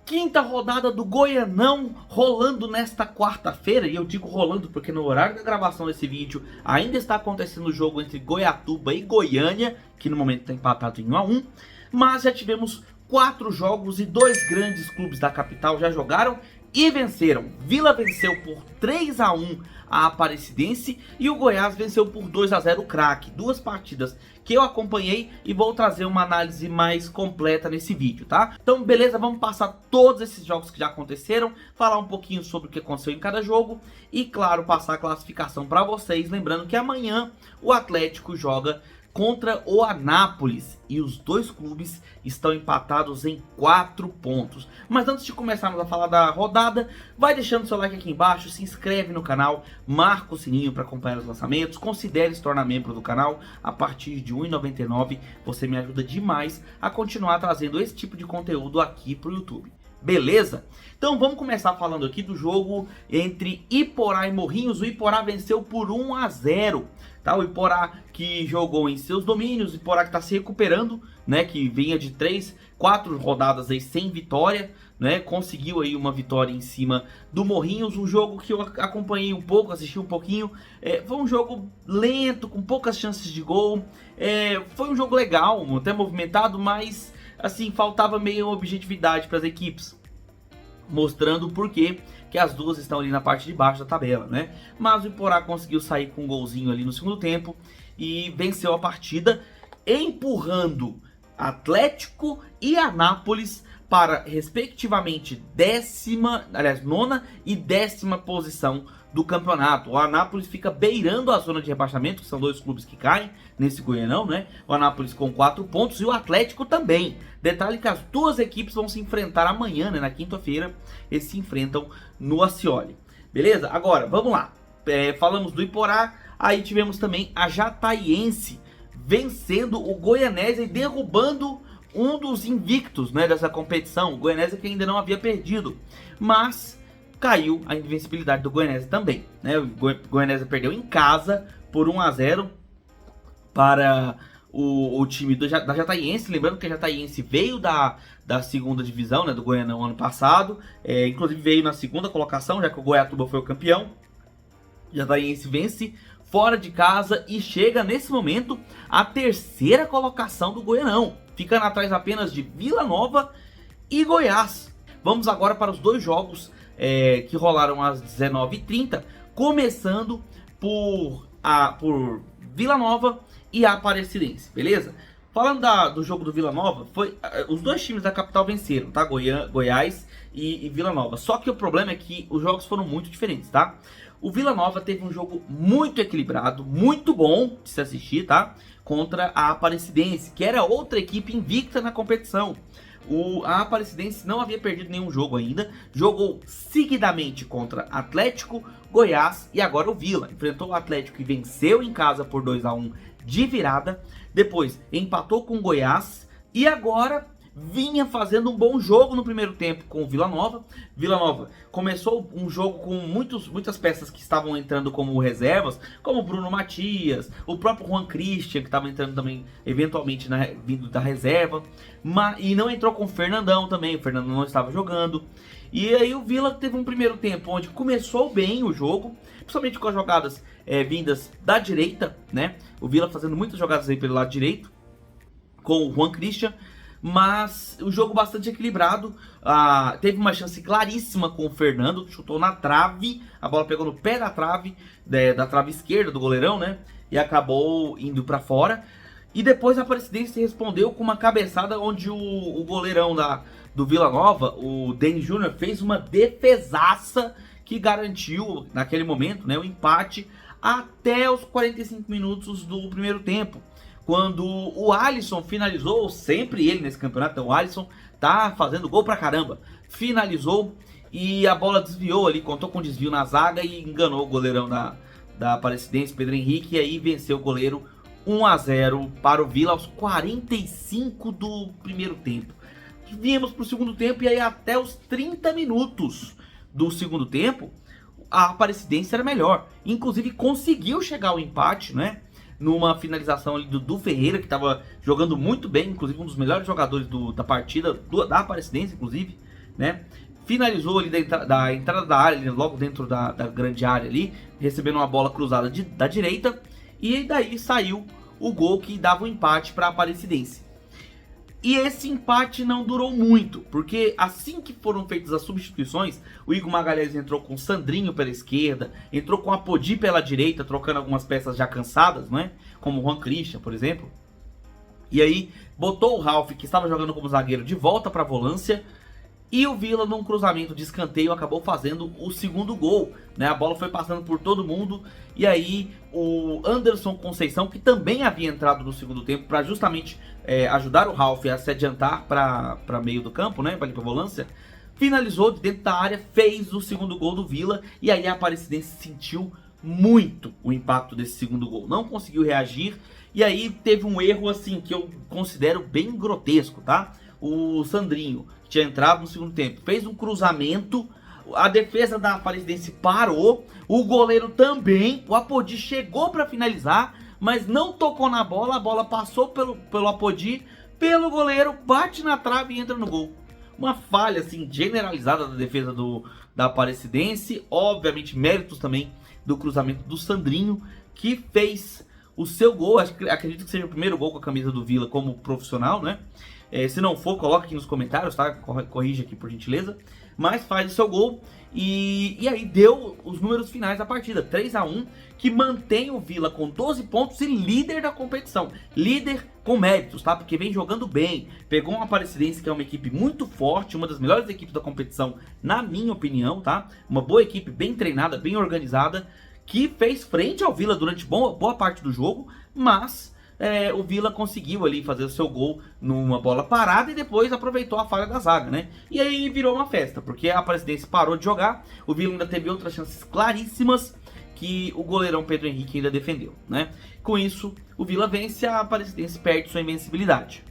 Quinta rodada do Goianão rolando nesta quarta-feira, e eu digo rolando porque no horário da gravação desse vídeo ainda está acontecendo o jogo entre Goiatuba e Goiânia, que no momento está empatado em 1 a 1, mas já tivemos 4 jogos e 2 grandes clubes da capital já jogaram e venceram. Vila venceu por 3 a 1 a Aparecidense e o Goiás venceu por 2 a 0 o Craque. Duas partidas que eu acompanhei e vou trazer uma análise mais completa nesse vídeo, tá? Então, beleza, vamos passar todos esses jogos que já aconteceram, falar um pouquinho sobre o que aconteceu em cada jogo e, claro, passar a classificação para vocês. Lembrando que amanhã o Atlético joga contra o Anápolis e os dois clubes estão empatados em 4 pontos. Mas antes de começarmos a falar da rodada, vai deixando seu like aqui embaixo, se inscreve no canal, marca o sininho para acompanhar os lançamentos, considere se tornar membro do canal. A partir de R$ 1,99 você me ajuda demais a continuar trazendo esse tipo de conteúdo aqui para o YouTube. Beleza? Então vamos começar falando aqui do jogo entre Iporá e Morrinhos. O Iporá venceu por 1 a 0. Tá? O Iporá que jogou em seus domínios, o Iporá que está se recuperando, né? Que vinha de 4 rodadas aí sem vitória, né? Conseguiu aí uma vitória em cima do Morrinhos. Um jogo que eu acompanhei um pouco, assisti um pouquinho. Foi um jogo lento, com poucas chances de gol. Foi um jogo legal, até movimentado, mas assim, faltava meio objetividade para as equipes, mostrando o porquê que as duas estão ali na parte de baixo da tabela, né? Mas o Iporá conseguiu sair com um golzinho ali no segundo tempo e venceu a partida, empurrando Atlético e Anápolis para, respectivamente, nona e 10ª posição do campeonato. O Anápolis fica beirando a zona de rebaixamento, que são dois clubes que caem nesse Goianão, né? O Anápolis com 4 pontos e o Atlético também. Detalhe que as duas equipes vão se enfrentar amanhã, né? Na quinta-feira, eles se enfrentam no Acioli. Beleza? Agora, vamos lá. Falamos do Iporá, aí tivemos também a Jataiense vencendo o Goianésia e derrubando um dos invictos, né, dessa competição. O Goianésia que ainda não havia perdido, mas caiu a invencibilidade do Goianésia também, né? O Goianésia perdeu em casa por 1 a 0 para o time da Jataiense. Lembrando que a Jataiense veio da segunda divisão, né, do Goianão ano passado, inclusive veio na segunda colocação, já que o Goiatuba foi o campeão. Jataiense vence fora de casa e chega nesse momento à 3ª colocação do Goianão, ficando atrás apenas de Vila Nova e Goiás. Vamos agora para os dois jogos que rolaram às 19h30, começando por Vila Nova e Aparecidense, beleza? Falando do jogo do Vila Nova, os dois times da capital venceram, tá? Goiás e Vila Nova. Só que o problema é que os jogos foram muito diferentes, tá? O Vila Nova teve um jogo muito equilibrado, muito bom de se assistir, tá? Contra a Aparecidense, que era outra equipe invicta na competição. A Aparecidense não havia perdido nenhum jogo ainda, jogou seguidamente contra Atlético, Goiás e agora o Vila. Enfrentou o Atlético e venceu em casa por 2 a 1 de virada, depois empatou com o Goiás e agora vinha fazendo um bom jogo no primeiro tempo com o Vila Nova. Vila Nova começou um jogo com muitas peças que estavam entrando como reservas, como Bruno Matias, o próprio Juan Christian, que estava entrando também eventualmente vindo da reserva, e não entrou com o Fernandão também. O Fernandão não estava jogando. E aí o Vila teve um primeiro tempo onde começou bem o jogo, principalmente com as jogadas vindas da direita, né? O Vila fazendo muitas jogadas aí pelo lado direito com o Juan Christian, mas o jogo bastante equilibrado. Teve uma chance claríssima com o Fernando, chutou na trave, a bola pegou no pé da trave, da trave esquerda do goleirão, né? E acabou indo para fora. E depois a Aparecidense respondeu com uma cabeçada onde o goleirão do Vila Nova, o Denis Júnior, fez uma defesaça que garantiu naquele momento, né, o empate até os 45 minutos do primeiro tempo, quando o Alisson finalizou, sempre ele nesse campeonato. Então o Alisson tá fazendo gol pra caramba, finalizou e a bola desviou ali, contou com desvio na zaga e enganou o goleirão da Aparecidense, Pedro Henrique, e aí venceu o goleiro 1 a 0 para o Vila aos 45 do primeiro tempo. Viemos pro segundo tempo e aí até os 30 minutos do segundo tempo a Aparecidense era melhor, inclusive conseguiu chegar ao empate, né? Numa finalização ali do Dudu Ferreira, que estava jogando muito bem, inclusive um dos melhores jogadores da partida, da Aparecidense, inclusive, né? Finalizou ali da entrada da área, logo dentro da grande área ali, recebendo uma bola cruzada da direita, e daí saiu o gol que dava o empate para a Aparecidense. E esse empate não durou muito, porque assim que foram feitas as substituições, o Igor Magalhães entrou com o Sandrinho pela esquerda, entrou com a Apodi pela direita, trocando algumas peças já cansadas, né? Como o Juan Christian, por exemplo. E aí botou o Ralf, que estava jogando como zagueiro, de volta para a volância. E o Vila, num cruzamento de escanteio, acabou fazendo o segundo gol, né? A bola foi passando por todo mundo. E aí o Anderson Conceição, que também havia entrado no segundo tempo para justamente ajudar o Ralf a se adiantar para meio do campo, né? Para ir para a volância, finalizou de dentro da área, fez o segundo gol do Vila. E aí a Aparecidense sentiu muito o impacto desse segundo gol. Não conseguiu reagir. E aí teve um erro assim que eu considero bem grotesco, tá? O Sandrinho, que tinha entrado no segundo tempo, fez um cruzamento, a defesa da Aparecidense parou, o goleiro também, o Apodi chegou para finalizar, mas não tocou na bola, a bola passou pelo Apodi, pelo goleiro, bate na trave e entra no gol. Uma falha assim generalizada da defesa da Aparecidense, obviamente méritos também do cruzamento do Sandrinho, que fez o seu gol, acredito que seja o primeiro gol com a camisa do Vila como profissional, né? Se não for, coloca aqui nos comentários, tá? Corrija aqui por gentileza. Mas faz o seu gol e aí deu os números finais da partida. 3-1, que mantém o Vila com 12 pontos e líder da competição. Líder com méritos, tá? Porque vem jogando bem. Pegou uma Aparecidense que é uma equipe muito forte, uma das melhores equipes da competição, na minha opinião, tá? Uma boa equipe, bem treinada, bem organizada, que fez frente ao Vila durante boa parte do jogo, mas o Vila conseguiu ali fazer o seu gol numa bola parada e depois aproveitou a falha da zaga, né? E aí virou uma festa, porque a Aparecidense parou de jogar, o Vila ainda teve outras chances claríssimas que o goleirão Pedro Henrique ainda defendeu, né? Com isso, o Vila vence, a Aparecidense perde sua invencibilidade.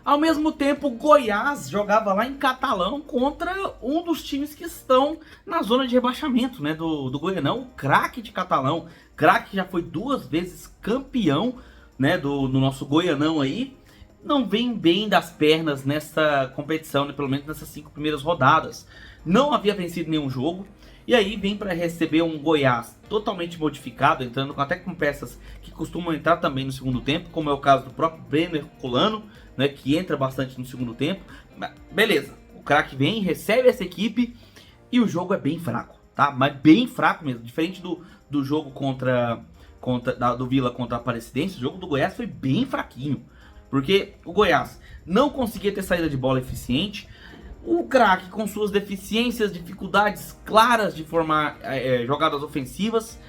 Ao mesmo tempo, o Goiás jogava lá em Catalão contra um dos times que estão na zona de rebaixamento, né? Do Goianão, o Craque de Catalão. Craque já foi 2 vezes campeão, né, do nosso Goianão aí, não vem bem das pernas nessa competição, né, pelo menos nessas 5 primeiras rodadas. Não havia vencido nenhum jogo, e aí vem para receber um Goiás totalmente modificado, entrando até com peças que costumam entrar também no segundo tempo, como é o caso do próprio Brenner Herculano, né, que entra bastante no segundo tempo. Beleza, o Craque vem, recebe essa equipe, e o jogo é bem fraco, tá? Mas bem fraco mesmo, diferente do jogo do Vila contra a Aparecidense. O jogo do Goiás foi bem fraquinho, porque o Goiás não conseguia ter saída de bola eficiente, o Craque com suas deficiências, dificuldades claras de formar jogadas ofensivas,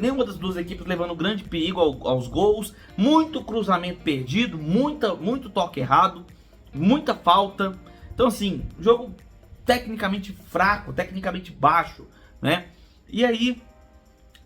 nenhuma das duas equipes levando grande perigo aos gols, muito cruzamento perdido, muito toque errado, muita falta. Então assim, jogo tecnicamente fraco, tecnicamente baixo, né? E aí,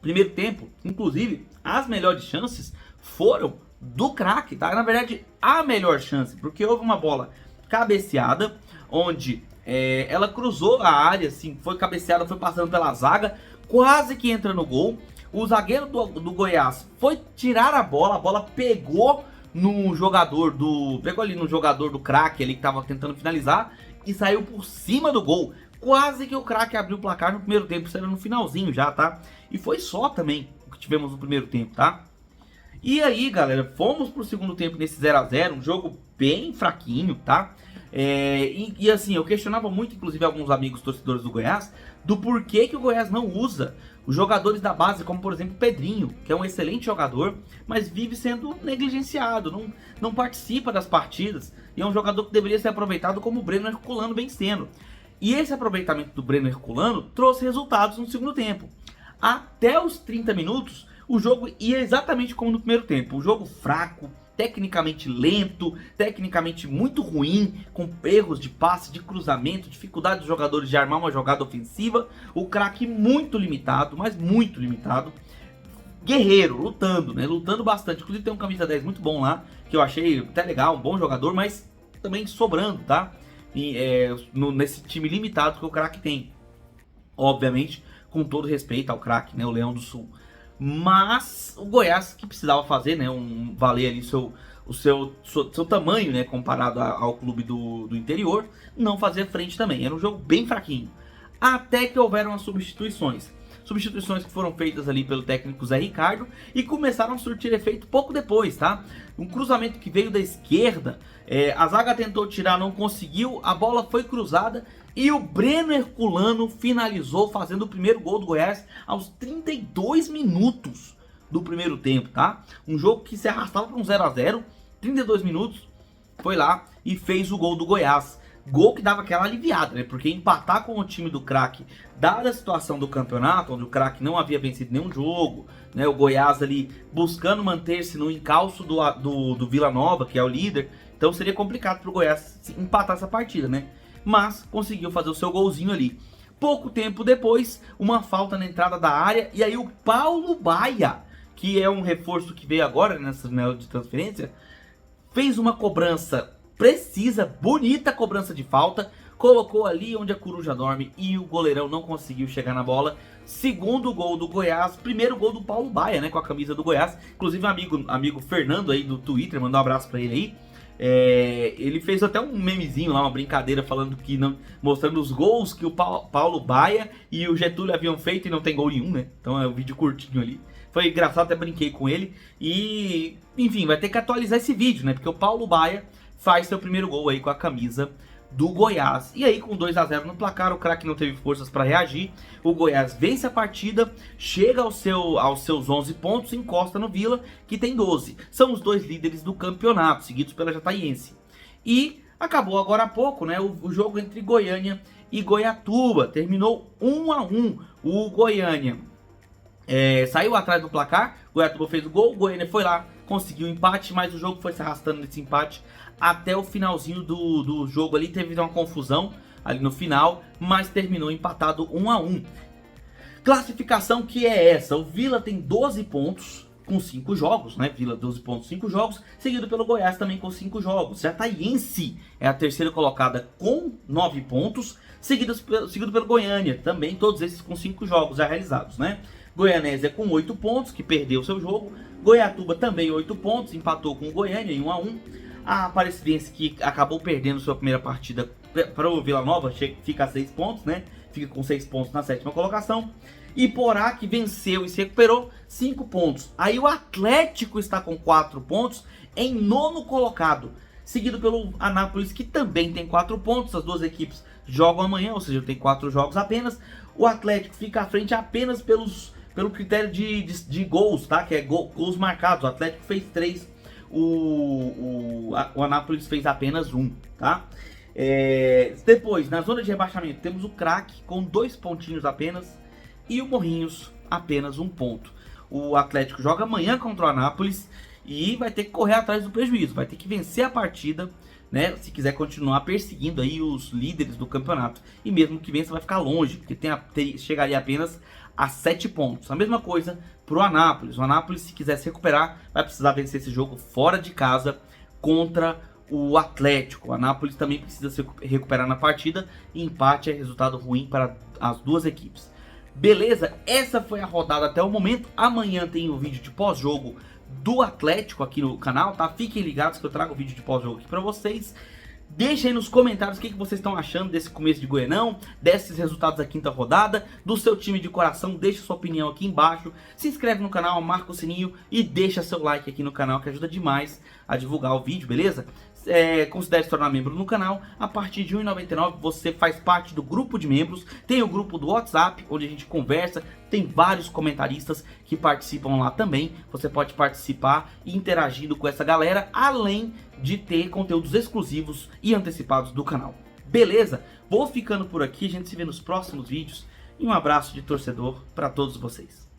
primeiro tempo, inclusive, as melhores chances foram do Craque, tá? Na verdade, a melhor chance, porque houve uma bola cabeceada, onde ela cruzou a área, assim, foi cabeceada, foi passando pela zaga, quase que entra no gol. O zagueiro do Goiás foi tirar a bola pegou no jogador pegou ali no jogador do Craque, ali que tava tentando finalizar, e saiu por cima do gol. Quase que o Craque abriu o placar no primeiro tempo, isso era no finalzinho já, tá? E foi só também o que tivemos no primeiro tempo, tá? E aí, galera, fomos pro segundo tempo nesse 0-0, um jogo bem fraquinho, tá? E assim, eu questionava muito, inclusive, alguns amigos torcedores do Goiás, do porquê que o Goiás não usa os jogadores da base, como por exemplo o Pedrinho, que é um excelente jogador, mas vive sendo negligenciado, não participa das partidas, e é um jogador que deveria ser aproveitado como o Brenner Herculano bem sendo. E esse aproveitamento do Brenner Herculano trouxe resultados no segundo tempo. Até os 30 minutos, o jogo ia exatamente como no primeiro tempo. Um jogo fraco, tecnicamente lento, tecnicamente muito ruim, com erros de passe, de cruzamento, dificuldade dos jogadores de armar uma jogada ofensiva. O Craque muito limitado, mas muito limitado. Guerreiro, lutando, né? Lutando bastante. Inclusive tem um camisa 10 muito bom lá, que eu achei até legal, um bom jogador, mas também sobrando, tá? Nesse time limitado que o Craque tem. Obviamente, com todo respeito ao Craque, né, o Leão do Sul. Mas o Goiás que precisava fazer, né, valer ali seu tamanho, né, comparado ao clube do interior, não fazia frente também. Era um jogo bem fraquinho. Até que houveram as substituições. Substituições que foram feitas ali pelo técnico Zé Ricardo e começaram a surtir efeito pouco depois, tá? Um cruzamento que veio da esquerda, a zaga tentou tirar, não conseguiu, a bola foi cruzada e o Breno Herculano finalizou fazendo o primeiro gol do Goiás aos 32 minutos do primeiro tempo, tá? Um jogo que se arrastava para um 0 a 0, 32 minutos, foi lá e fez o gol do Goiás. Gol que dava aquela aliviada, né? Porque empatar com o time do Craque, dada a situação do campeonato, onde o Craque não havia vencido nenhum jogo, né? O Goiás ali buscando manter-se no encalço do Vila Nova, que é o líder. Então seria complicado para o Goiás empatar essa partida, né? Mas conseguiu fazer o seu golzinho ali. Pouco tempo depois, uma falta na entrada da área. E aí o Paulo Baia, que é um reforço que veio agora nessa janela de transferência, fez uma cobrança precisa, bonita cobrança de falta, colocou ali onde a coruja dorme e o goleirão não conseguiu chegar na bola. Segundo gol do Goiás, primeiro gol do Paulo Baia, né, com a camisa do Goiás. Inclusive um amigo Fernando aí do Twitter, mandou um abraço pra ele aí. Ele fez até um memezinho lá, uma brincadeira falando que não, mostrando os gols que o Paulo Baia e o Getúlio haviam feito e não tem gol nenhum, né? Então é um vídeo curtinho ali. Foi engraçado, até brinquei com ele. E, enfim, vai ter que atualizar esse vídeo, né? Porque o Paulo Baia faz seu primeiro gol aí com a camisa do Goiás. E aí com 2 a 0 no placar, o Craque não teve forças para reagir. O Goiás vence a partida, chega aos seus 11 pontos, encosta no Vila, que tem 12. São os dois líderes do campeonato, seguidos pela Jataiense. E acabou agora há pouco, né, o jogo entre Goiânia e Goiatuba. Terminou 1 a 1. O Goiânia saiu atrás do placar, Goiatuba fez o gol, o Goiânia foi lá, conseguiu o empate, mas o jogo foi se arrastando nesse empate até o finalzinho do jogo ali. Teve uma confusão ali no final, mas terminou empatado 1 a 1. Classificação que é essa: o Vila tem 12 pontos com 5 jogos, né? Vila 12 pontos, 5 jogos, seguido pelo Goiás também com 5 jogos. Jataiense é a terceira colocada com 9 pontos, seguido pelo Goiânia, também todos esses com 5 jogos já realizados, né? Goianésia com 8 pontos, que perdeu seu jogo. Goiatuba também 8 pontos, empatou com o Goiânia em 1 a 1. A Aparecidense, que acabou perdendo sua primeira partida para o Vila Nova, fica a 6 pontos, né? Fica com 6 pontos na 7ª colocação. Iporá, que venceu e se recuperou, 5 pontos. Aí o Atlético está com 4 pontos em 9º colocado, seguido pelo Anápolis, que também tem 4 pontos. As duas equipes jogam amanhã, ou seja, tem 4 jogos apenas. O Atlético fica à frente apenas pelo critério de gols, tá? Que é gols marcados. O Atlético fez 3, o Anápolis fez apenas 1, tá? Depois, na zona de rebaixamento, temos o Craque com 2 pontinhos apenas e o Morrinhos apenas 1 ponto. O Atlético joga amanhã contra o Anápolis e vai ter que correr atrás do prejuízo, vai ter que vencer a partida, né, se quiser continuar perseguindo aí os líderes do campeonato. E mesmo que vença, vai ficar longe, porque chegaria apenas a 7 pontos. A mesma coisa para o Anápolis. O Anápolis, se quiser se recuperar, vai precisar vencer esse jogo fora de casa contra o Atlético. O Anápolis também precisa se recuperar na partida, e empate é resultado ruim para as duas equipes. Beleza? Essa foi a rodada até o momento. Amanhã tem o vídeo de pós-jogo do Atlético aqui no canal, tá? Fiquem ligados que eu trago o vídeo de pós-jogo aqui pra vocês. Deixem aí nos comentários o que vocês estão achando desse começo de Goianão, desses resultados da 5ª rodada, do seu time de coração. Deixe sua opinião aqui embaixo, se inscreve no canal, marca o sininho e deixa seu like aqui no canal, que ajuda demais a divulgar o vídeo, beleza? Considere se tornar membro no canal. A partir de R$ 1,99 você faz parte do grupo de membros. Tem o grupo do WhatsApp, onde a gente conversa. Tem vários comentaristas que participam lá também. Você pode participar interagindo com essa galera, além de ter conteúdos exclusivos e antecipados do canal. Beleza? Vou ficando por aqui, a gente se vê nos próximos vídeos. E um abraço de torcedor para todos vocês.